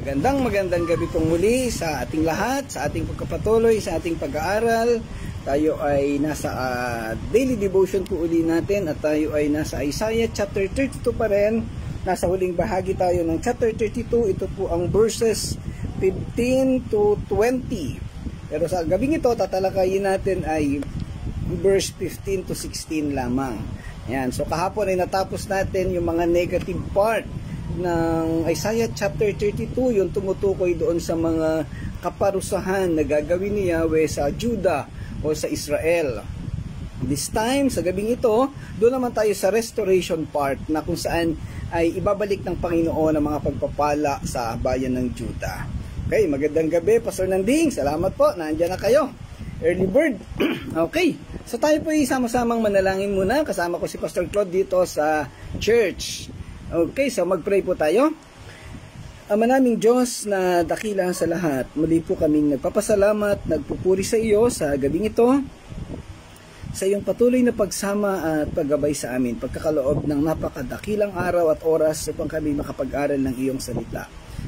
Magandang gabi pong muli sa ating lahat, sa ating pagkapatuloy, sa ating pag-aaral. Tayo ay nasa daily devotion po uli natin at tayo ay nasa Isaiah chapter 32 pa rin. Nasa huling bahagi tayo ng chapter 32. Ito po ang verses 15 to 20. Pero sa gabing ito, tatalakayin natin ay verse 15 to 16 lamang. Yan. So kahapon ay natapos natin yung mga negative part ng Isaiah chapter 32, yung tumutukoy doon sa mga kaparusahan na gagawin ni Yahweh sa Judah o sa Israel. This time, sa gabing ito, doon naman tayo sa restoration part na kung saan ay ibabalik ng Panginoon ang mga pagpapala sa bayan ng Judah. Okay, magandang gabi, Pastor Nanding. Salamat po, nandiyan na kayo. Early bird. Okay, so tayo po sama-samang manalangin muna. Kasama ko si Pastor Claude dito sa church. Okay, so mag-pray po tayo. Ama naming Diyos na dakila sa lahat, muli po kaming nagpapasalamat, nagpupuri sa iyo sa gabing ito, sa iyong patuloy na pagsama at paggabay sa amin, pagkakaloob ng napakadakilang araw at oras upang kami makapag-aral ng iyong salita.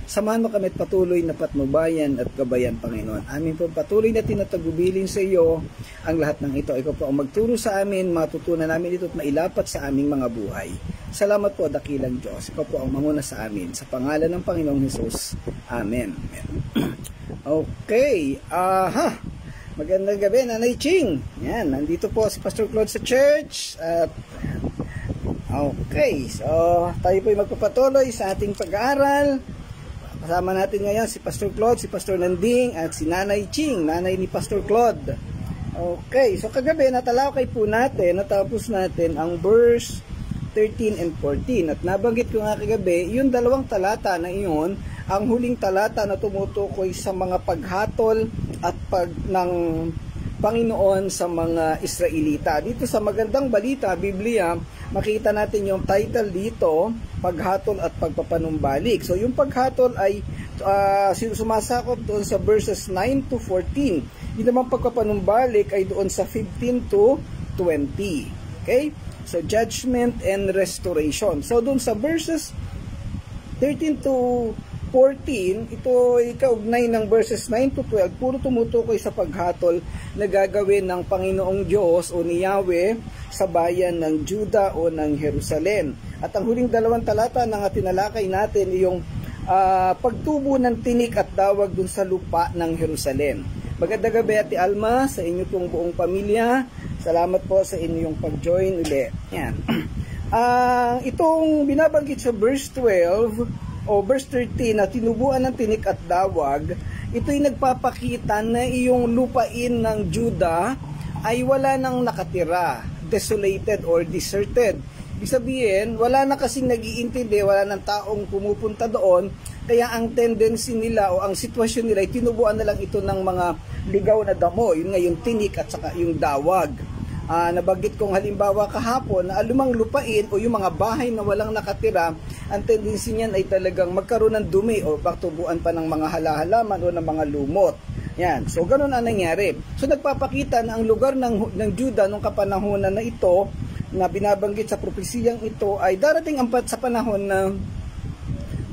Samahan mo kami at patuloy na patnubayan at gabayan, Panginoon. Amin po patuloy na tinatagubilin sa iyo ang lahat ng ito. Ikaw po ang magturo sa amin, matutunan namin ito at mailapat sa aming mga buhay. Salamat po, dakilang Diyos. Ikaw po ang manguna sa amin. Sa pangalan ng Panginoong Hesus. Amen. Okay. Magandang gabi, Nanay Ching. Yan, nandito po si Pastor Claude sa church. Okay. So, tayo po ay magpapatuloy sa ating pag-aaral. Kasama natin ngayon si Pastor Claude, si Pastor Nanding, at si Nanay Ching, nanay ni Pastor Claude. Okay, so kagabi natalakay po natin, natapos natin ang verse 13 and 14. At nabanggit ko nga kagabi, yung dalawang talata na iyon, ang huling talata na tumutukoy sa mga paghatol at ng Panginoon sa mga Israelita. Dito sa Magandang Balita, Biblia, makita natin yung title dito, Paghatol at Pagpapanumbalik. So yung paghatol ay sumasakop doon sa verses 9 to 14. Yung naman pagpapanumbalik ay doon sa 15 to 20. Okay? So judgment and restoration. So doon sa verses 13 to 14, ito ay kaugnay ng verses 9 to 12, puro tumutukoy sa paghatol na gagawin ng Panginoong Diyos o ni Yahweh sa bayan ng Judah o ng Jerusalem. At ang huling dalawang talata na tinalakay natin yung pagtubo ng tinik at dawag dun sa lupa ng Jerusalem. Magandang gabi, Ate Alma, sa inyo pong buong pamilya. Salamat po sa inyong pag-join ulit. Yan. Itong binabanggit sa verse 12 o verse 13 na tinubuan ng tinik at dawag, ito'y nagpapakita na iyong lupain ng Judah ay wala nang nakatira, desolated or deserted. Ibig sabihin, wala na kasing nag-iintindi, wala nang taong pumupunta doon, kaya ang tendency nila o ang sitwasyon nila ay tinubuan na lang ito ng mga ligaw na damo, yun nga yung tinik at saka yung dawag. Nabanggit kong halimbawa kahapon na alumang lupain o yung mga bahay na walang nakatira, ang tendency niyan ay talagang magkaroon ng dumi o pagtubuan pa ng mga halahalaman o ng mga lumot. Yan. So ganun ang nangyari. So nagpapakita na ang lugar ng Judah nung kapanahonan na ito na binabanggit sa propesiyang ito ay darating ang sa panahon na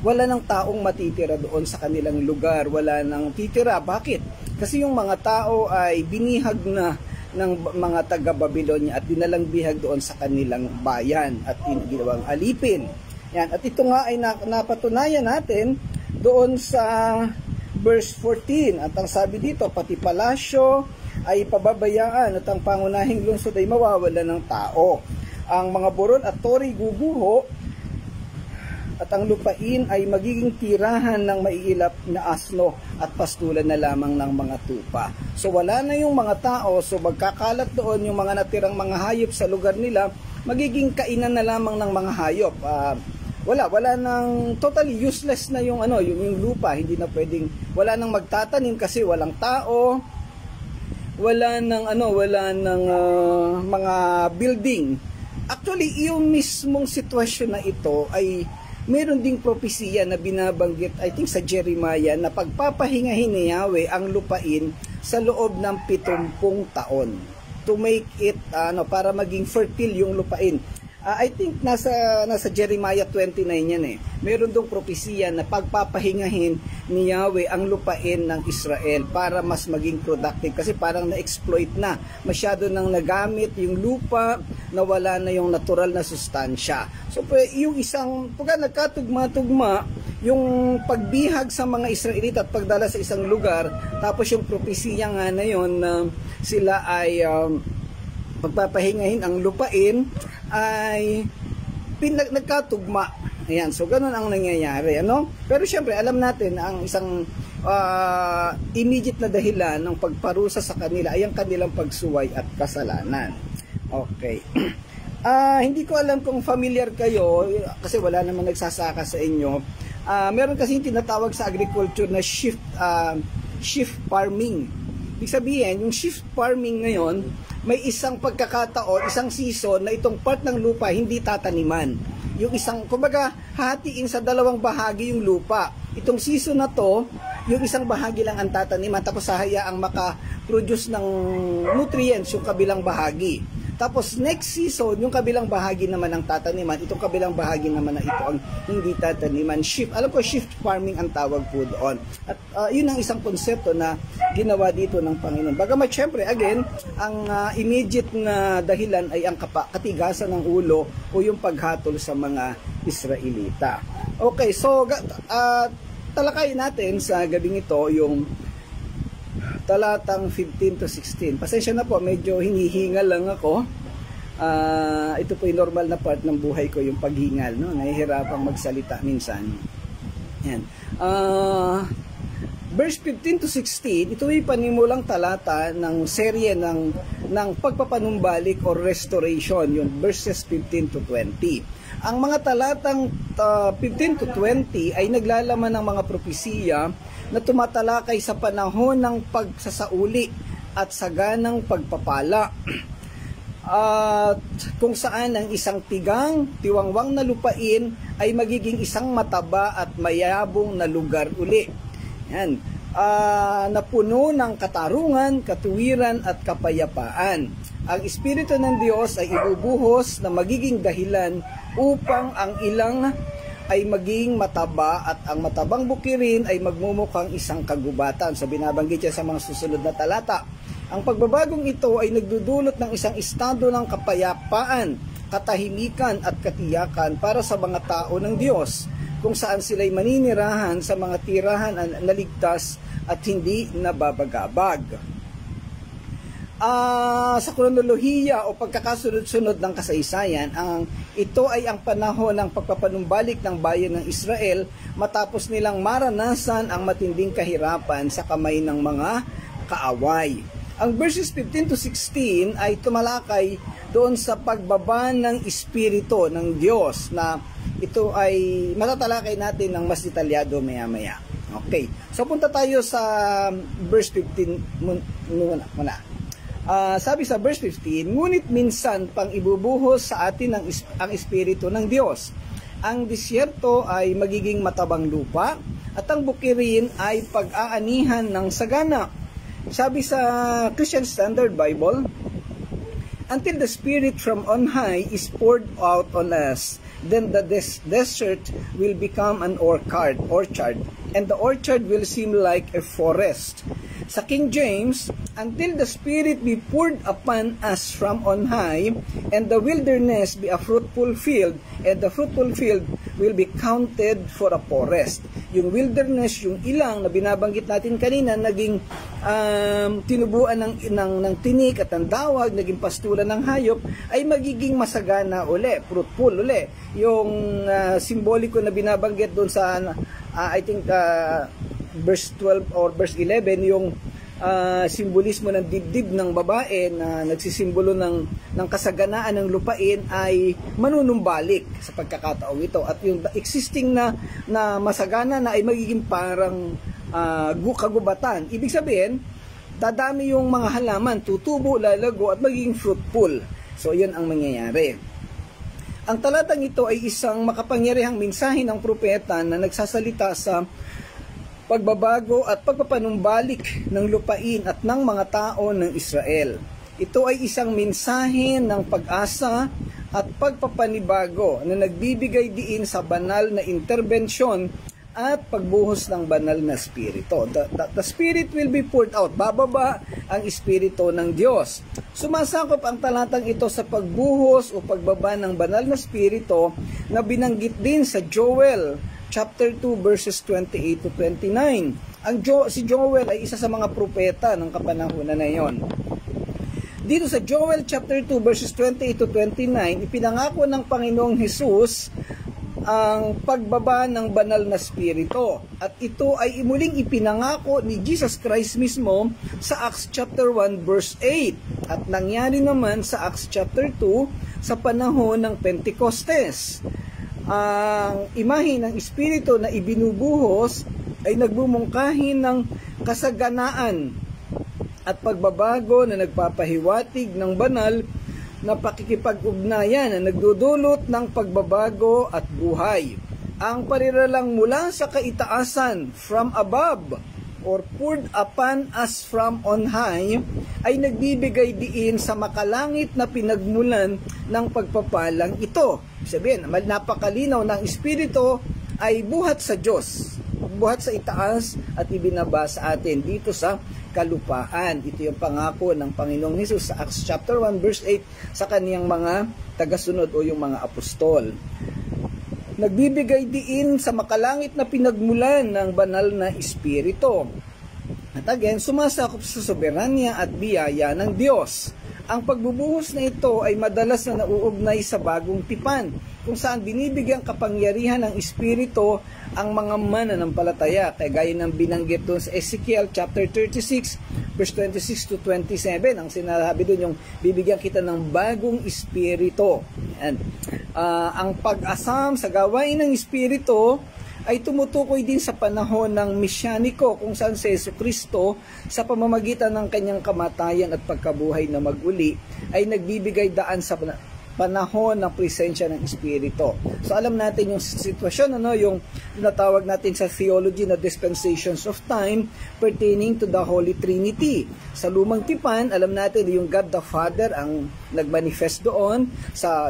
wala ng taong matitira doon sa kanilang lugar, wala nang titira. Bakit? Kasi yung mga tao ay binihag na ng mga taga-Babylonia at dinalang bihag doon sa kanilang bayan at ginawang alipin. Yan. At ito nga ay napatunayan natin doon sa verse 14. At ang sabi dito, pati palasyo ay pababayaan at ang pangunahing lungsod ay mawawala ng tao. Ang mga burol at tori guguho at ang lupain ay magiging tirahan ng maiilap na asno at pastulan na lamang ng mga tupa. So wala na yung mga tao, so magkakalat doon yung mga natirang mga hayop sa lugar nila, magiging kainan na lamang ng mga hayop. Wala nang totally useless na yung yung lupa, hindi na pwedeng, wala nang magtatanim kasi walang tao, wala nang mga building. Actually, yung mismong sitwasyon na ito ay meron ding propesiya na binabanggit, I think sa Jeremiah, na pagpapahingahin ni Yahweh ang lupain sa loob ng 70 taon to make it para maging fertile yung lupain. I think nasa Jeremiah 29 yan eh. Meron dong propesiya na pagpapahingahin ni Yahweh ang lupain ng Israel para mas maging productive, kasi parang na-exploit na. Masyado nang nagamit yung lupa, nawala na yung natural na sustansya. So yung isang, pagka nagkatugma-tugma, yung pagbihag sa mga Israelita at pagdala sa isang lugar, tapos yung propesiya nga na yun na sila ay pagpapahingahin ang lupain, ay nagkatugma. Ayan, so ganun ang nangyayari, ano? Pero syempre, alam natin na ang isang immediate na dahilan ng pagparusa sa kanila ay ang kanilang pagsuway at kasalanan. Okay. Hindi ko alam kung familiar kayo, kasi wala namang nagsasaka sa inyo. Meron kasi tinatawag sa agriculture na shift farming. Ibig sabihin, yung shift farming ngayon, may isang pagkakataon, isang season na itong part ng lupa hindi tataniman. Yung isang, kumbaga, hatiin sa dalawang bahagi yung lupa. Itong season na to, yung isang bahagi lang ang tataniman, tapos hahayaang maka-produce ng nutrients yung kabilang bahagi. Tapos next season, yung kabilang bahagi naman ang tataniman, itong kabilang bahagi naman na ito ang hindi tataniman. Shift, alam ko shift farming ang tawag po doon. At yun ang isang konsepto na ginawa dito ng Panginoon. Bagamat syempre, again, ang immediate na dahilan ay ang katigasan ng ulo o yung paghatol sa mga Israelita. Okay, so talakayin natin sa gabing ito yung talatang 15 to 16. Pasensya na po, medyo hinihingal lang ako. Ito po yung normal na part ng buhay ko, yung paghingal, no? Nahihirapang magsalita minsan. Yan. Verse 15 to 16, ito ay panimulang talata ng serye ng pagpapanumbalik or restoration, yung verses 15 to 20. Ang mga talatang 15 to 20 ay naglalaman ng mga propesiya na tumatalakay sa panahon ng pagsasauli at saganang pagpapala. At kung saan ang isang tiwangwang na lupain ay magiging isang mataba at mayabong na lugar uli. Yan. Na puno ng katarungan, katuwiran at kapayapaan. Ang Espiritu ng Diyos ay ibubuhos na magiging dahilan upang ang ilang ay maging mataba at ang matabang bukirin ay magmumukhang isang kagubatan. So binabanggit yan sa mga susunod na talata. Ang pagbabagong ito ay nagdudulot ng isang estado ng kapayapaan, katahimikan at katiyakan para sa mga tao ng Diyos, kung saan sila'y maninirahan sa mga tirahan na ligtas at hindi nababagabag. Sa kronolohiya o pagkakasunod-sunod ng kasaysayan, ito ay ang panahon ng pagpapanumbalik ng bayan ng Israel matapos nilang maranasan ang matinding kahirapan sa kamay ng mga kaaway. Ang verses 15 to 16 ay tumalakay doon sa pagbaba ng Espiritu ng Diyos, na ito ay matatalakay natin ng mas detalyado maya-maya. Okay, so punta tayo sa verse 15 muna. Sabi sa verse 15, ngunit minsan pang ibubuhos sa atin ang Espiritu ng Diyos. Ang disyerto ay magiging matabang lupa at ang bukirin ay pag-aanihan ng sagana. Sabi sa Christian Standard Bible, until the Spirit from on high is poured out on us, then the desert will become an orchard, and the orchard will seem like a forest. Sa King James, until the Spirit be poured upon us from on high, and the wilderness be a fruitful field, and the fruitful field will be counted for a forest. Yung wilderness, yung ilang na binabanggit natin kanina, naging tinubuan ng tinik at ng dawag, naging pastulan ng hayop, ay magiging masagana uli, fruitful uli. Yung simboliko na binabanggit doon sa I think verse 12 or verse 11, yung simbolismo ng dibdib ng babae na nagsisimbolo ng kasaganaan ng lupain ay manunumbalik sa pagkakataong ito, at yung existing na masagana na ay magiging parang kagubatan. Ibig sabihin, dadami yung mga halaman, tutubo, lalago at magiging fruitful. So yun ang mangyayari. Ang talatang ito ay isang makapangyarihang mensahe ng propeta na nagsasalita sa pagbabago at pagpapanumbalik ng lupain at ng mga tao ng Israel. Ito ay isang mensahe ng pag-asa at pagpapanibago na nagbibigay diin sa banal na interbensyon at pagbuhos ng banal na Espiritu. The Spirit will be poured out. Bababa ang Espiritu ng Diyos. Sumasakop ang talatang ito sa pagbuhos o pagbaba ng banal na Espiritu na binanggit din sa Joel chapter 2 verses 28 to 29. Si Joel ay isa sa mga propeta ng kapanahunan na iyon. Dito sa Joel chapter 2 verses 28 to 29, ipinangako ng Panginoong Hesus ang pagbaba ng banal na Espiritu. At ito ay muling ipinangako ni Jesus Christ mismo sa Acts chapter 1 verse 8. At nangyari naman sa Acts chapter 2 sa panahon ng Pentecostes. Ang imahe ng Espiritu na ibinubuhos ay nagbumungkahi ng kasaganaan at pagbabago na nagpapahiwatig ng banal na pakikipag-ugnayan na nagdudulot ng pagbabago at buhay. Ang pariralang mula sa kaitaasan, from above, or poured upon us from on high, ay nagbibigay diin sa makalangit na pinagmulan ng pagpapalang ito. Sabihin, napakalinaw ng Espiritu ay buhat sa Diyos, buhat sa itaas at ibinaba sa atin dito sa kalupaan. Ito yung pangako ng Panginoong Hesus sa Acts chapter 1 verse 8 sa kaniyang mga tagasunod o yung mga apostol. Nagbibigay diin sa makalangit na pinagmulan ng banal na Espiritu. At again, sumasakop sa soberanya at biyaya ng Diyos. Ang pagbubuhos na ito ay madalas na nauugnay sa bagong tipan, kung saan binibigyang kapangyarihan ng Espiritu ang mga mananampalataya, kaya gaya ng binanggit doon sa Ezekiel chapter 36 verse 26 to 27. Ang sinasabi doon yung bibigyan kita ng bagong Espiritu. Ang pag-asam sa gawain ng Espiritu ay tumutukoy din sa panahon ng misyaniko, kung saan si Jesucristo sa pamamagitan ng kanyang kamatayan at pagkabuhay na maguli ay nagbibigay daan sa panahon ng presensya ng Espiritu. So alam natin yung sitwasyon, yung natawag natin sa theology na dispensations of time pertaining to the Holy Trinity. Sa lumang tipan, alam natin yung God the Father ang nagmanifest doon.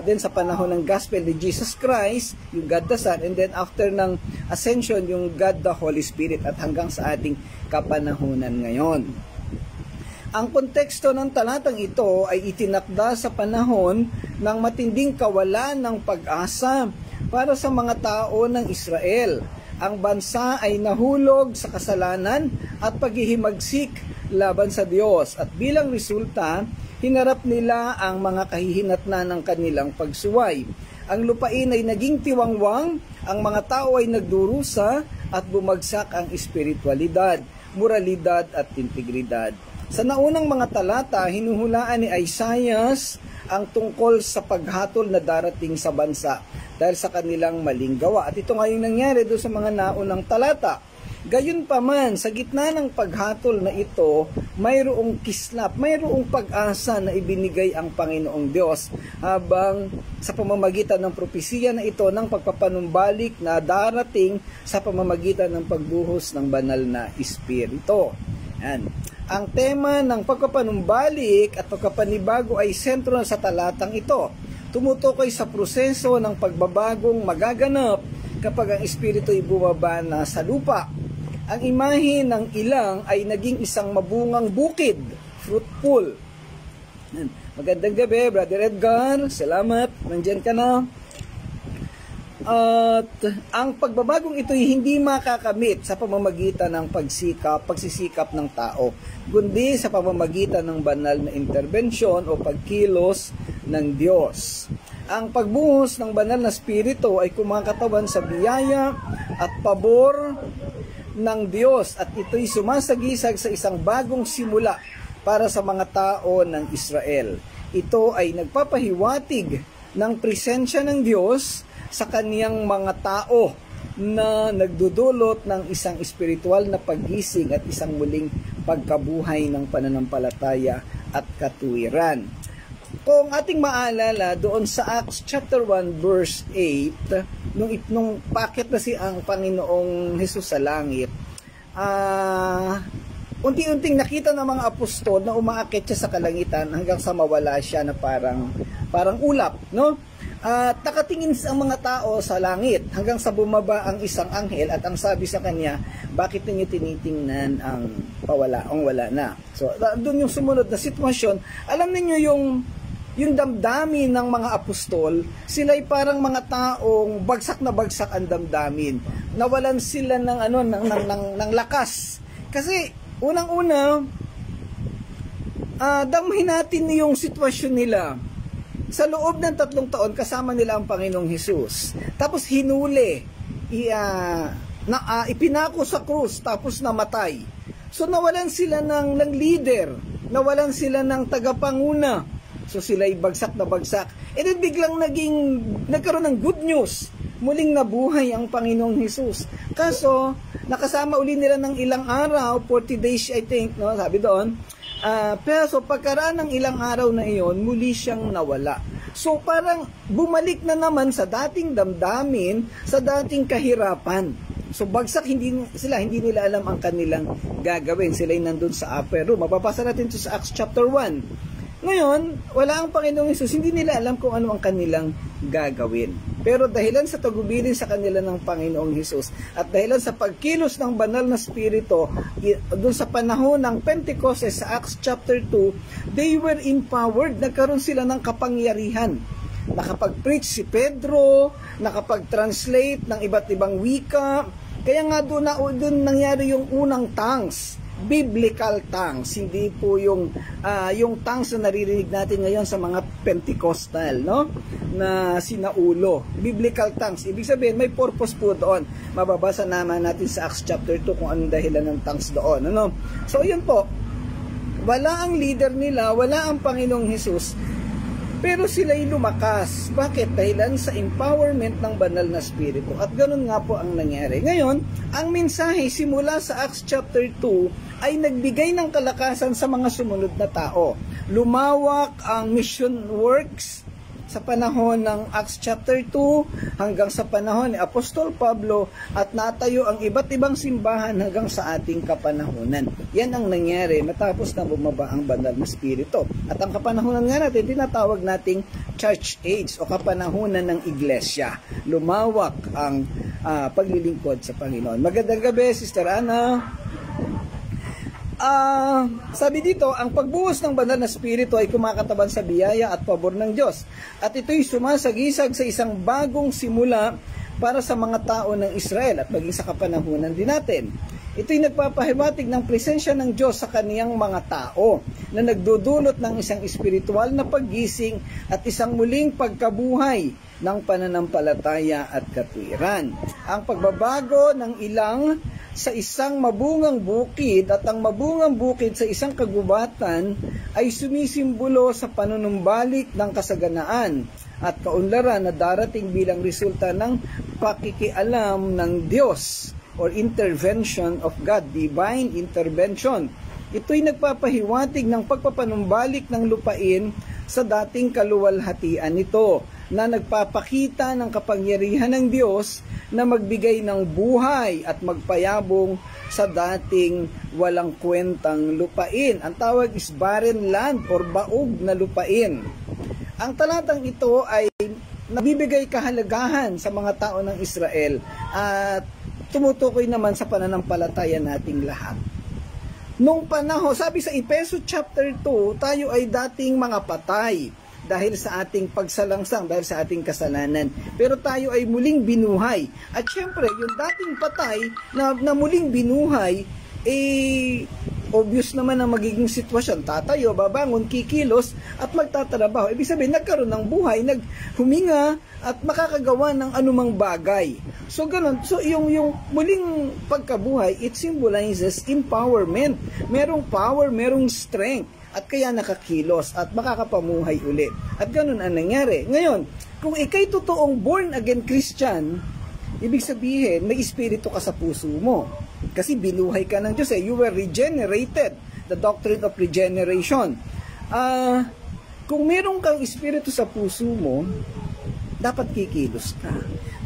Then sa panahon ng Gospel ni Jesus Christ, yung God the Son, and then after ng Ascension, yung God the Holy Spirit, at hanggang sa ating kapanahunan ngayon. Ang konteksto ng talatang ito ay itinakda sa panahon ng matinding kawalan ng pag-asa para sa mga tao ng Israel. Ang bansa ay nahulog sa kasalanan at paghihimagsik laban sa Diyos, at bilang resulta, hinarap nila ang mga kahihinatnan ng kanilang pagsuway. Ang lupain ay naging tiwangwang, ang mga tao ay nagdurusa at bumagsak ang espiritualidad, moralidad at integridad. Sa naunang mga talata, hinuhulaan ni Isaiah ang tungkol sa paghatol na darating sa bansa dahil sa kanilang maling gawa. At ito nga yung nangyari doon sa mga naunang talata. Gayunpaman, sa gitna ng paghatol na ito, mayroong kislap, mayroong pag-asa na ibinigay ang Panginoong Diyos habang sa pamamagitan ng propesiya na ito ng pagpapanumbalik na darating sa pamamagitan ng pagbuhos ng banal na Espiritu. Yan. Ang tema ng pagpapanumbalik at pagpapanibago ay sentro sa talatang ito. Tumutukoy sa proseso ng pagbabagong magaganap kapag ang Espiritu ay bumaba na sa lupa. Ang imahe ng ilang ay naging isang mabungang bukid, fruitful. Magandang gabi, Brother Edgar. Salamat, nandyan ka na. At ang pagbabagong ito ay hindi makakamit sa pamamagitan ng pagsisikap ng tao, kundi sa pamamagitan ng banal na interbensyon o pagkilos ng Diyos. Ang pagbuhos ng banal na Espiritu ay kumakatawan sa biyaya at pabor ng Diyos, at ito'y sumasagisag sa isang bagong simula para sa mga tao ng Israel. Ito ay nagpapahiwatig ng presensya ng Diyos sa kaniyang mga tao na nagdudulot ng isang espiritual na paggising at isang muling pagkabuhay ng pananampalataya at katuwiran. Kung ating maalala doon sa Acts chapter 1 verse 8, nung pakit na si ang Panginoong Hesus sa langit, unti-unting nakita ng mga apostol na umaakit siya sa kalangitan hanggang sa mawala siya na parang ulap, no? At nakatingin ang mga tao sa langit hanggang sa bumaba ang isang anghel at ang sabi sa kanya, bakit ninyo tinitingnan ang pawalaong wala na? So, doon yung sumunod na sitwasyon. Alam niyo yung damdamin ng mga apostol, sila'y parang mga taong bagsak na bagsak ang damdamin. Nawalan sila ng lakas. Kasi unang-una, damhin natin yung sitwasyon nila. Sa loob ng 3 taon, kasama nila ang Panginoong Hesus. Tapos hinuli, ipinako sa krus, tapos namatay. So nawalan sila ng leader, nawalan sila ng tagapanguna. So sila'y bagsak na bagsak. And then biglang nagkaroon ng good news. Muling nabuhay ang Panginoong Hesus. Kaso, nakasama uli nila ng ilang araw, 40 days I think, no? Sabi doon. Pero so pagkaraan ng ilang araw na iyon, muli siyang nawala. So parang bumalik na naman sa dating damdamin, sa dating kahirapan. So bagsak, hindi nila alam ang kanilang gagawin. Sila'y nandun sa upper room. Mababasa natin ito sa Acts chapter 1. Ngayon, wala ang Panginoong Hesus, hindi nila alam kung ano ang kanilang gagawin. Pero dahilan sa tagubilin sa kanila ng Panginoong Hesus at dahilan sa pagkilos ng banal na spirito doon sa panahon ng Pentecostes sa Acts chapter 2, they were empowered, nagkaroon sila ng kapangyarihan. Nakapag-preach si Pedro, nakapag-translate ng iba't ibang wika. Kaya nga doon nangyari yung unang tongues, biblical tongues, hindi po yung tongues na naririnig natin ngayon sa mga Pentecostal, no? Na sinaulo. Biblical tongues, ibig sabihin may purpose po doon. Mababasa naman natin sa Acts chapter 2 kung anong dahilan ng tongues doon, ano? So yun po, wala ang leader nila, wala ang Panginoong Hesus, pero sila'y lumakas. Bakit? Dahilan sa empowerment ng banal na spirito. At ganun nga po ang nangyari. Ngayon, ang mensahe simula sa Acts chapter 2 ay nagbigay ng kalakasan sa mga sumunod na tao. Lumawak ang mission works sa panahon ng Acts chapter 2 hanggang sa panahon ni Apostol Pablo at natayo ang iba't ibang simbahan hanggang sa ating kapanahunan. Yan ang nangyari matapos na bumaba ang banal na spirito. At ang kapanahunan nga natin, tinatawag nating church age o kapanahunan ng iglesia. Lumawak ang paglilingkod sa Panginoon. Magandang gabi, Sister Ana. Sabi dito, ang pagbuhos ng banal na spirito ay kumakatawan sa biyaya at pabor ng Diyos. At ito'y sumasagisag sa isang bagong simula para sa mga tao ng Israel at maging sa kapanahunan din natin. Ito'y nagpapahiwatig ng presensya ng Diyos sa kaniyang mga tao na nagdudulot ng isang espiritual na paggising at isang muling pagkabuhay ng pananampalataya at katwiran. Ang pagbabago ng ilang sa isang mabungang bukid at ang mabungang bukid sa isang kagubatan ay sumisimbolo sa panunumbalik ng kasaganaan at kaunlaran na darating bilang resulta ng pakikialam ng Diyos or intervention of God, divine intervention. Ito'y nagpapahiwatig ng pagpapanumbalik ng lupain sa dating kaluwalhatian nito na nagpapakita ng kapangyarihan ng Diyos na magbigay ng buhay at magpayabong sa dating walang kwentang lupain. Ang tawag is barren land or baog na lupain. Ang talatang ito ay nabibigay kahalagahan sa mga tao ng Israel at tumutukoy naman sa pananampalataya nating lahat. Nung panahon, sabi sa Efeso chapter 2, tayo ay dating mga patay dahil sa ating pagsalangsang, dahil sa ating kasalanan. Pero tayo ay muling binuhay. At syempre, yung dating patay na muling binuhay, obvious naman ang magiging sitwasyon. Tatayo, babangon, kikilos, at magtatrabaho. Ibig sabihin, nagkaroon ng buhay, naghuminga, at makakagawa ng anumang bagay. So, ganun. So, yung muling pagkabuhay, it symbolizes empowerment. Merong power, merong strength. At kaya nakakilos at makakapamuhay ulit. At ganun ang nangyari. Ngayon, kung ikay totoong born-again Christian, ibig sabihin, may espiritu ka sa puso mo. Kasi binuhay ka ng Diyos. You were regenerated. The doctrine of regeneration. Kung meron kang espiritu sa puso mo, dapat kikilos ka.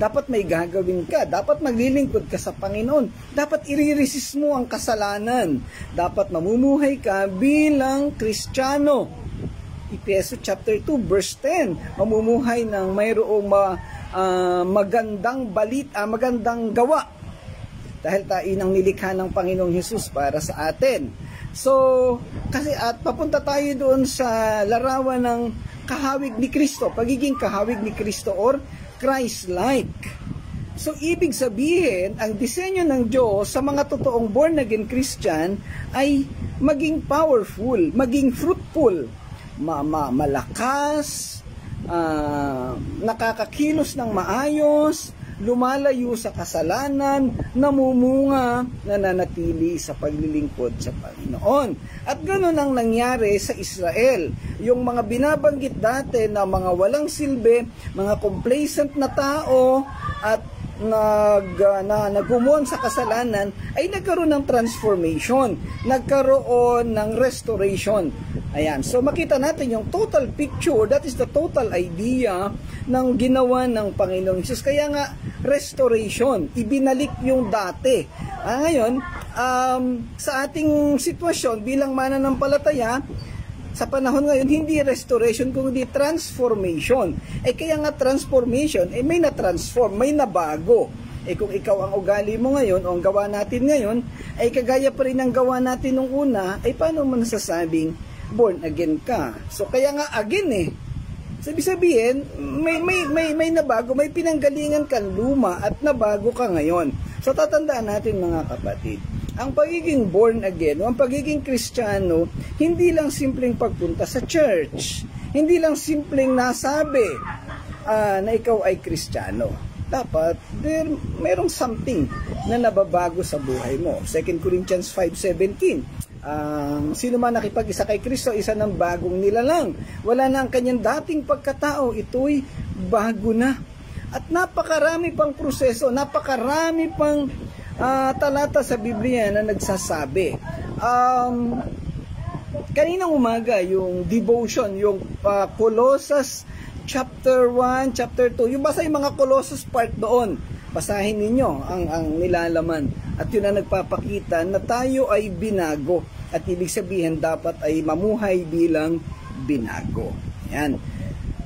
Dapat may gagawin ka. Dapat maglilingkod ka sa Panginoon. Dapat i-resist mo ang kasalanan. Dapat mamumuhay ka bilang Kristiyano. Efeso chapter 2 verse 10. Mamumuhay ng mayroong magandang magandang gawa. Dahil tayo nang nilikha ng Panginoong Hesus para sa atin. So, kasi at papunta tayo doon sa larawan ng kahawig ni Kristo, pagiging kahawig ni Kristo or Christ-like. So, ibig sabihin, ang disenyo ng Diyos sa mga totoong born-again Christian ay maging powerful, maging fruitful, malakas, nakakakilos ng maayos, lumalayo sa kasalanan, namumunga, nananatili sa paglilingkod sa Panginoon. At ganoon ang nangyari sa Israel. Yung mga binabanggit dati na mga walang silbi, mga complacent na tao at nagumon sa kasalanan ay nagkaroon ng transformation, nagkaroon ng restoration. Ayan, so makita natin yung total picture, that is the total idea ng ginawa ng Panginoong Hesus. Kaya nga, restoration, ibinalik yung dati. Ngayon, sa ating sitwasyon bilang mananampalataya, sa panahon ngayon, hindi restoration, kundi transformation. Kaya nga transformation, may na-transform, may nabago. Kung ikaw ang ugali mo ngayon, o ang gawa natin ngayon, ay kagaya pa rin ang gawa natin nung una, paano mo nasasabing born again ka? So, kaya nga again sabihin, may nabago, may pinanggalingan kang luma at nabago ka ngayon. So, tatandaan natin mga kapatid, ang pagiging born again, o ang pagiging Kristiyano, hindi lang simpleng pagpunta sa church. Hindi lang simpleng nasabi na ikaw ay Kristiyano. Dapat, merong something na nababago sa buhay mo. 2 Corinthians 5:17. Sino man nakipag-isa kay Kristo, isa ng bagong nilalang. Wala na ang kanyang dating pagkatao, ito'y bago na. At napakarami pang proseso, napakarami pang talata sa Biblia na nagsasabi. Kaninang umaga, yung devotion, yung Colossus chapter 1, chapter 2, yung basa yung mga Colossus part doon. Basahin ninyo ang nilalaman. At yun ang nagpapakita na tayo ay binago. At ibig sabihin, dapat ay mamuhay bilang binago. Yan.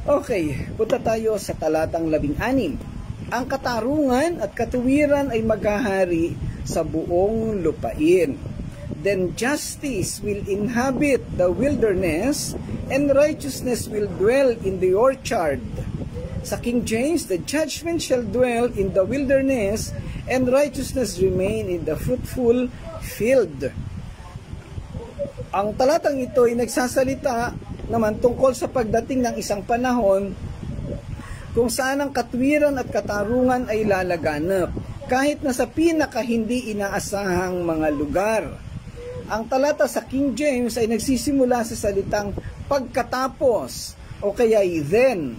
Okay, punta tayo sa talatang 16. Ang katarungan at katuwiran ay maghahari sa buong lupain. Then justice will inhabit the wilderness, and righteousness will dwell in the orchard. Sa King James, the judgment shall dwell in the wilderness, and righteousness remain in the fruitful field. Ang talatang ito ay nagsasalita naman tungkol sa pagdating ng isang panahon kung saan ang katwiran at katarungan ay lalaganap, kahit na sa pinaka hindi inaasahang mga lugar. Ang talata sa King James ay nagsisimula sa salitang pagkatapos o kaya then,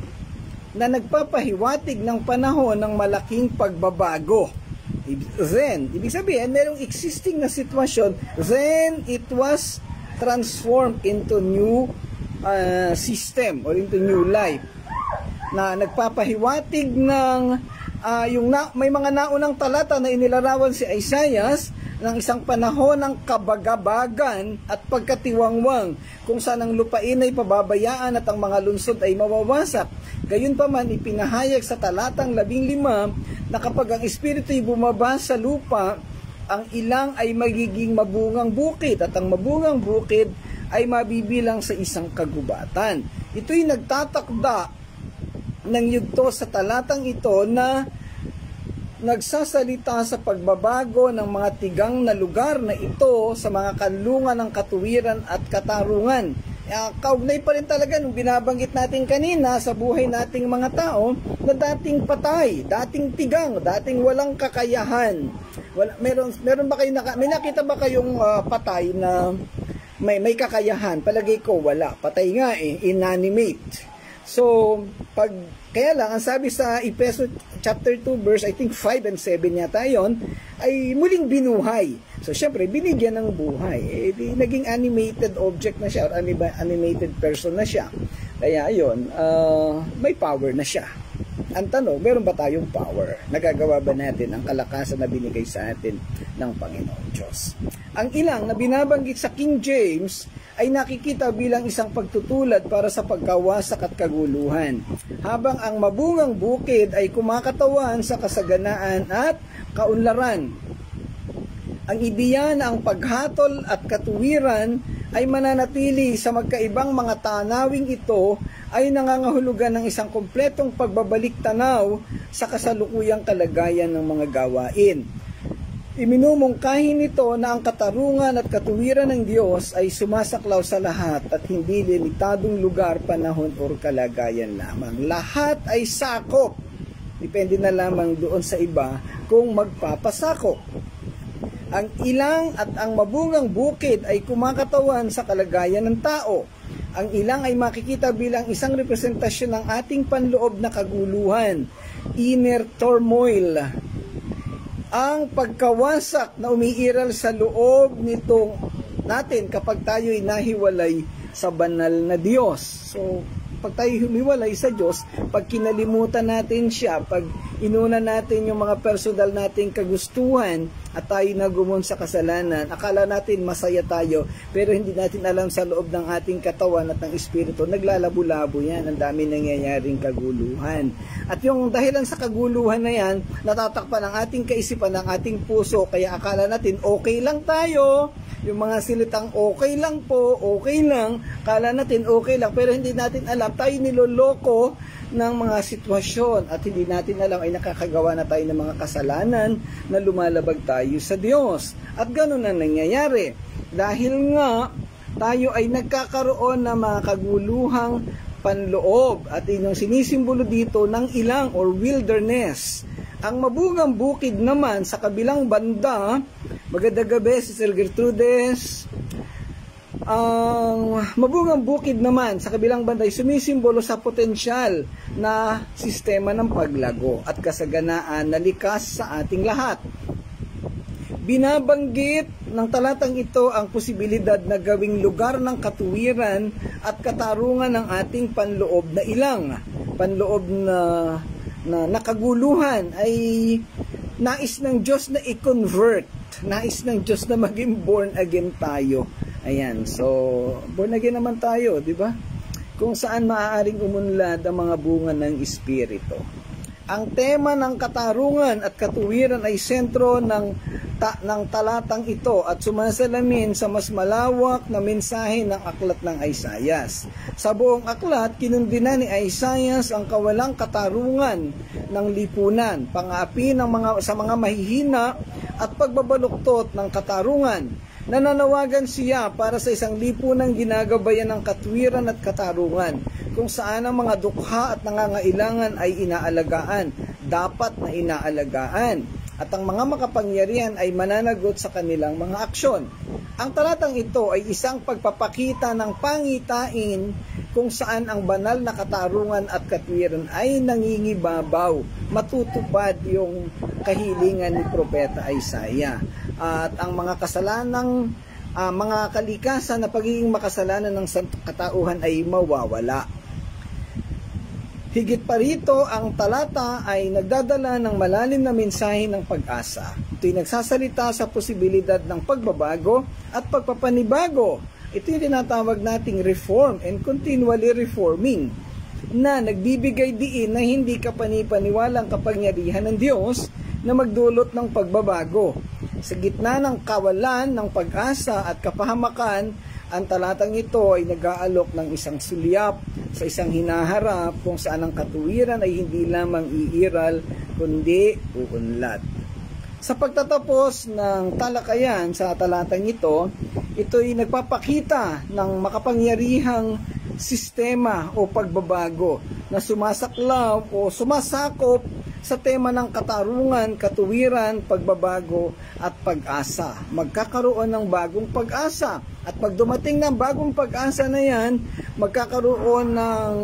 na nagpapahiwatig ng panahon ng malaking pagbabago. Then, ibig sabihin, merong existing na sitwasyon, then it was transformed into new system or into new life. Na nagpapahiwatig ng may mga naunang talata na inilarawan si Isaiah ng isang panahon ng kabagabagan at pagkatiwangwang kung saan ang lupain ay pababayaan at ang mga lungsod ay mawawasak. Gayunpaman ipinahayag sa talatang 15 na kapag ang espiritu ay bumaba sa lupa, ang ilang ay magiging mabungang bukid at ang mabungang bukid ay mabibilang sa isang kagubatan. Ito'y nagtatakda ng yugto sa talatang ito na nagsasalita sa pagbabago ng mga tigang na lugar na ito sa mga kanlungan ng katuwiran at katarungan. Kaugnay pa rin talaga nung binabanggit natin kanina sa buhay nating mga tao na dating patay, dating tigang, dating walang kakayahan. Meron ba kayo may nakita ba kayong patay na may kakayahan? Palagay ko wala. Patay nga inanimate. So, kaya lang, ang sabi sa Efeso chapter 2 verse, I think 5 and 7 yata yun, ay muling binuhay. So, syempre, binigyan ng buhay. Naging animated object na siya, or animated person na siya. Kaya yun, may power na siya. Ang tanong, meron ba tayong power? Nagagawa ba natin ang kalakasan na binigay sa atin ng Panginoon Diyos? Ang ilang na binabanggit sa King James ay nakikita bilang isang pagtutulad para sa pagkawasak at kaguluhan, habang ang mabungang bukid ay kumakatawan sa kasaganaan at kaunlaran. Ang ideya na ang paghatol at katuwiran ay mananatili sa magkaibang mga tanawing ito ay nangangahulugan ng isang kumpletong pagbabalik tanaw sa kasalukuyang kalagayan ng mga gawain. Iminumungkahi nito na ang katarungan at katuwiran ng Diyos ay sumasaklaw sa lahat at hindi limitadong lugar, panahon o kalagayan lamang. Lahat ay sakop. Depende na lamang doon sa iba kung magpapasakop. Ang ilang at ang mabungang bukid ay kumakatawan sa kalagayan ng tao. Ang ilang ay makikita bilang isang representasyon ng ating panloob na kaguluhan, inner turmoil. Ang pagkawasak na umiiral sa loob nitong natin kapag tayo'y nahiwalay sa banal na Diyos. So, pag tayo humiwalay sa Diyos, pag kinalimutan natin siya, pag inuna natin yung mga personal nating kagustuhan at tayo nagumon sa kasalanan, akala natin masaya tayo, pero hindi natin alam sa loob ng ating katawan at ng espiritu, naglalabo-labo yan, ang dami nangyayaring kaguluhan. At yung dahilan sa kaguluhan na yan, natatakpan ang ating kaisipan, ang ating puso, kaya akala natin okay lang tayo, yung mga silitang okay lang po, okay lang, akala natin okay lang, pero hindi natin alam, tayo niloloko ng mga sitwasyon at hindi natin alam ay nakakagawa na tayo ng mga kasalanan na lumalabag tayo sa Diyos. At gano'n na nangyayari. Dahil nga tayo ay nagkakaroon ng mga kaguluhang panloob at inyong sinisimbolo dito ng ilang or wilderness. Ang mabungang bukid naman sa kabilang banda, magandang gabi Sister Gertrudes. Ang mabungang bukid naman sa kabilang banda ay sumisimbolo sa potensyal na sistema ng paglago at kasaganaan na likas sa ating lahat. Binabanggit ng talatang ito ang posibilidad na gawing lugar ng katuwiran at katarungan ng ating panloob na ilang. Panloob na nakaguluhan ay nais ng Diyos na i-convert. Nais ng Diyos na maging born again tayo. Ayan, so born again naman tayo, di ba? Kung saan maaaring umunlad ang mga bunga ng Espiritu. Ang tema ng katarungan at katuwiran ay sentro ng talatang ito at sumasalamin sa mas malawak na mensahe ng aklat ng Isaias. Sa buong aklat, kinundina ni Isaias ang kawalang katarungan ng lipunan, pang-aapi sa mga mahihina at pagbabaluktot ng katarungan. Nananawagan siya para sa isang lipunang ginagabayan ng katwiran at katarungan, kung saan ang mga dukha at nangangailangan ay inaalagaan, dapat na inaalagaan, at ang mga makapangyarihan ay mananagot sa kanilang mga aksyon. Ang talatang ito ay isang pagpapakita ng pangitain kung saan ang banal na katarungan at katwiran ay nangingibabaw, matutupad yung kahilingan ni Propeta Isaiah. At ang mga kasalanang mga kalikasan na pagiging makasalanan ng katauhan ay mawawala. Higit pa rito, ang talata ay nagdadala ng malalim na mensahe ng pag-asa. Ito'y nagsasalita sa posibilidad ng pagbabago at pagpapanibago. Ito yung tinatawag nating reform and continually reforming, na nagbibigay diin na hindi kapanipaniwalang kapangyarihan ng Diyos na magdulot ng pagbabago. Sa gitna ng kawalan ng pag-asa at kapahamakan, ang talatang ito ay nag-aalok ng isang sulyap sa isang hinaharap kung saan ang katuwiran ay hindi lamang iiral kundi uunlad. Sa pagtatapos ng talakayan sa talatang ito, ito ay nagpapakita ng makapangyarihang sistema o pagbabago na sumasaklaw o sumasakop sa tema ng katarungan, katuwiran, pagbabago at pag-asa. Magkakaroon ng bagong pag-asa. At pag dumating ng bagong pag-asa na yan, magkakaroon ng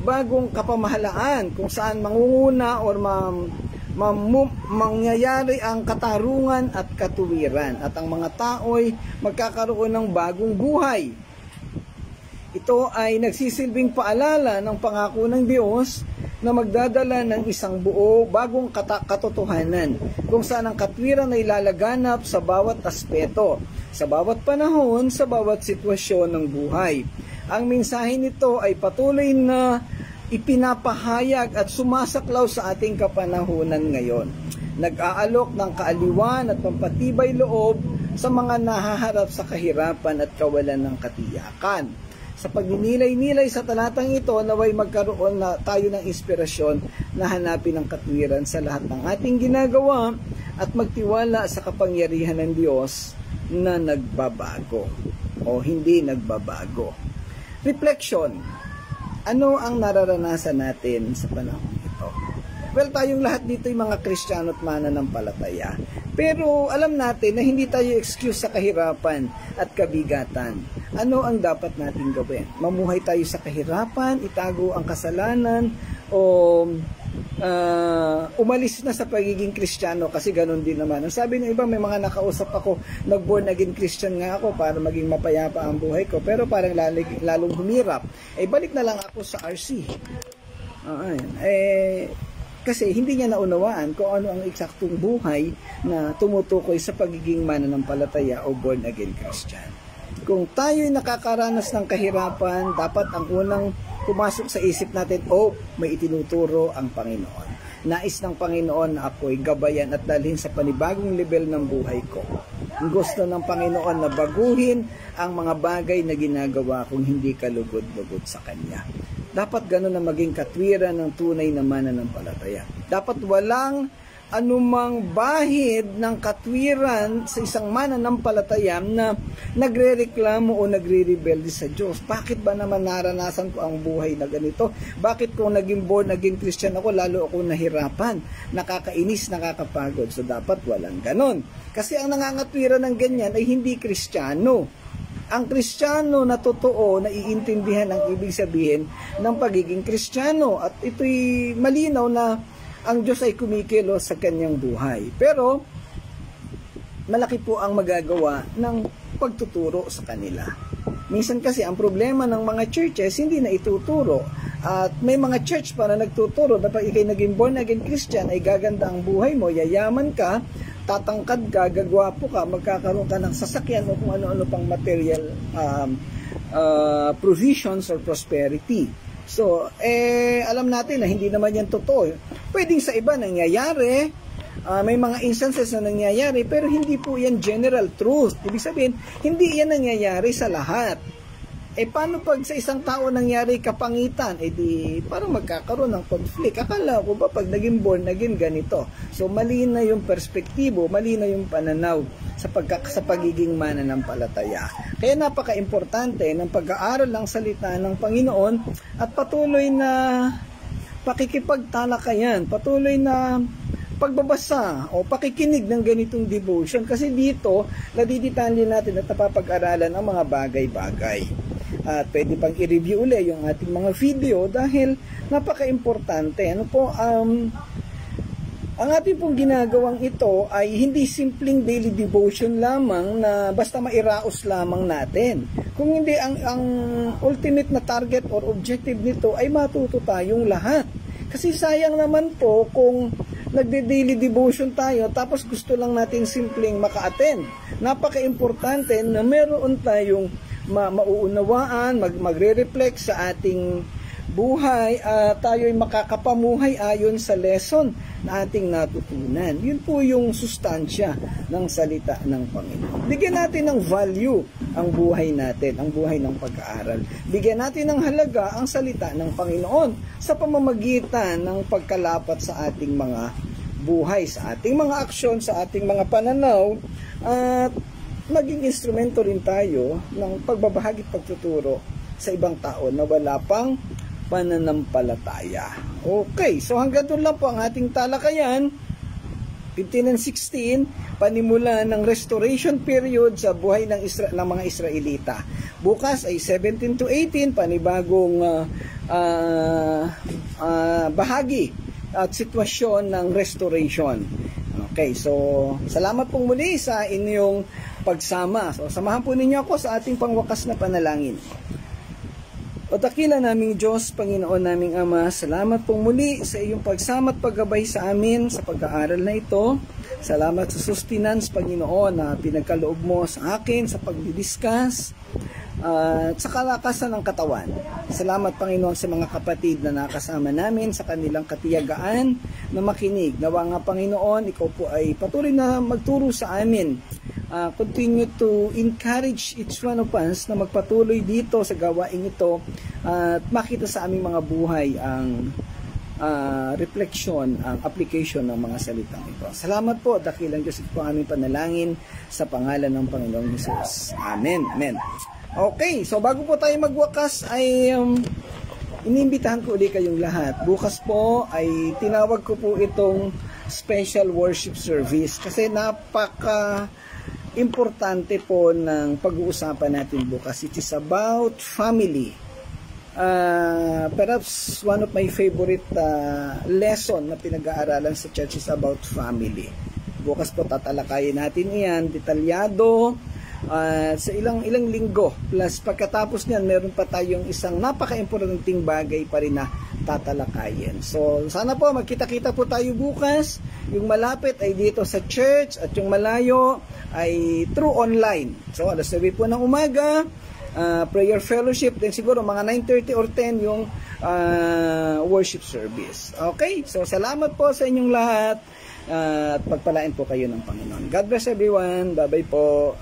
bagong kapamahalaan kung saan mangunguna or mangyayari ang katarungan at katuwiran. At ang mga tao'y magkakaroon ng bagong buhay. Ito ay nagsisilbing paalala ng pangako ng Diyos na magdadala ng isang buo bagong katotohanan kung saan ang katwiran ay lalaganap sa bawat aspeto, sa bawat panahon, sa bawat sitwasyon ng buhay. Ang mensahe nito ay patuloy na ipinapahayag at sumasaklaw sa ating kapanahunan ngayon. Nag-aalok ng kaaliwan at pampatibay loob sa mga nahaharap sa kahirapan at kawalan ng katiyakan. Sa pagninilay-nilay sa talatang ito, naway magkaroon na tayo ng inspirasyon na hanapin ang katwiran sa lahat ng ating ginagawa at magtiwala sa kapangyarihan ng Diyos na nagbabago o hindi nagbabago. Reflection. Ano ang nararanasan natin sa panahon ito? Well, tayong lahat dito ay mga Kristiyano at mananampalataya. Pero alam natin na hindi tayo excuse sa kahirapan at kabigatan. Ano ang dapat natin gawin? Mamuhay tayo sa kahirapan, itago ang kasalanan, o umalis na sa pagiging Kristiyano, kasi ganun din naman. Ang sabi ng iba, may mga nakausap ako, nag-born again Christian nga ako para maging mapayapa ang buhay ko, pero parang lalong humirap. Balik na lang ako sa RC. Kasi hindi niya naunawaan kung ano ang eksaktong buhay na tumutukoy sa pagiging mananampalataya o born again Christian. Kung tayo'y nakakaranas ng kahirapan, dapat ang unang pumasok sa isip natin, may itinuturo ang Panginoon. Nais ng Panginoon na ako'y gabayan at dalhin sa panibagong level ng buhay ko. Gusto ng Panginoon na baguhin ang mga bagay na ginagawa kong hindi kalugod-lugod sa Kanya. Dapat gano'n na maging katwiran ng tunay na mananampalataya. Dapat walang anumang bahid ng katwiran sa isang mananampalataya na nagrereklamo o nagre-rebelde sa Diyos. Bakit ba naman naranasan ko ang buhay na ganito? Bakit kung naging born, naging Christian ako, lalo ako nahirapan, nakakainis, nakakapagod? So dapat walang ganon. Kasi ang nangangatwiran ng ganyan ay hindi Kristiyano. Ang Kristiyano na totoo, na iintindihan ang ibig sabihin ng pagiging Kristiyano. At ito'y malinaw na ang Diyos ay kumikilos sa kanyang buhay. Pero, malaki po ang magagawa ng pagtuturo sa kanila. Minsan kasi, ang problema ng mga churches, hindi na ituturo. At may mga church pa na nagtuturo na pag ikay naging born again Christian, ay gaganda ang buhay mo, yayaman ka, tatangkad ka, gagwapo ka, magkakaroon ka ng sasakyan o kung ano-ano pang material provisions or prosperity. So, alam natin na hindi naman yan totoo. Pwedeng sa iba nangyayari, may mga instances na nangyayari, pero hindi po yan general truth. Ibig sabihin, hindi yan nangyayari sa lahat. Paano pag sa isang tao nangyari kapangitan? Di parang magkakaroon ng conflict. Akala ko ba pag naging born, naging ganito? So, mali na yung perspektibo, mali na yung pananaw sa pagiging mananampalataya. Kaya napaka-importante ng pag-aaral ng salita ng Panginoon at patuloy na pakikipagtalakayan, patuloy na pagbabasa o pakikinig ng ganitong devotion, kasi dito nadidetalye natin at napapag-aralan ang mga bagay-bagay. At pwede pang i-review ulit yung ating mga video dahil napaka-importante. Ang ating pong ginagawang ito ay hindi simpleng daily devotion lamang na basta mairaos lamang natin. Kung hindi, ang ultimate na target or objective nito ay matuto tayong lahat. Kasi sayang naman po kung nagde-daily devotion tayo tapos gusto lang natin simpleng maka-attend. Napaka-importante na meron tayong mauunawaan, magre-reflect sa ating buhay at tayo'y makakapamuhay ayon sa lesson na ating natutunan. Yun po yung sustansya ng salita ng Panginoon. Bigyan natin ng value ang buhay natin, ang buhay ng pag-aaral. Bigyan natin ng halaga ang salita ng Panginoon sa pamamagitan ng pagkalapat sa ating mga buhay, sa ating mga aksyon, sa ating mga pananaw, at maging instrumento rin tayo ng pagbabahagi at pagtuturo sa ibang tao na wala pang pananampalataya. Okay, so hanggang doon lang po ang ating talakayan. 15 and 16, panimula ng restoration period sa buhay ng mga Israelita. Bukas ay 17 to 18, panibagong bahagi at sitwasyon ng restoration. Okay, so salamat pong muli sa inyong pagsama. So samahan po ninyo ako sa ating pangwakas na panalangin. O dakila naming Diyos, Panginoon naming Ama, salamat pong muli sa iyong pagsama at paggabay sa amin sa pag-aaral na ito. Salamat sa sustenance, Panginoon, na pinagkaloob mo sa akin sa pagdidiscuss at sa kalakasan ng katawan. Salamat, Panginoon, sa mga kapatid na nakasama namin sa kanilang katiyagaan na makinig. Nawa nga, Panginoon, ikaw po ay patuloy na magturo sa amin. Continue to encourage each one of us na magpatuloy dito sa gawain ito at makita sa aming mga buhay ang reflection, ang application ng mga salitang ito. Salamat po, dakilang Diyos, ito ang aming panalangin sa pangalan ng Panginoong Jesus. Amen. Amen. Okay, so bago po tayo magwakas ay iniimbitahan ko ulit kayong lahat. Bukas po ay tinawag ko po itong special worship service kasi napaka importante po ng pag-uusapan natin bukas. It is about family. Perhaps one of my favorite lesson na pinag-aaralan sa church is about family. Bukas po tatalakayin natin iyan, detalyado, sa ilang linggo. Plus pagkatapos niyan, meron pa tayong isang napaka-importanting bagay pa rin na tatalakayin. So sana po magkita-kita po tayo bukas. Yung malapit ay dito sa church at yung malayo ay through online. So alas 9 po ng umaga, prayer fellowship, then siguro mga 9:30 or 10 yung worship service. Okay? So salamat po sa inyong lahat at pagpalain po kayo ng Panginoon. God bless everyone. Bye-bye po.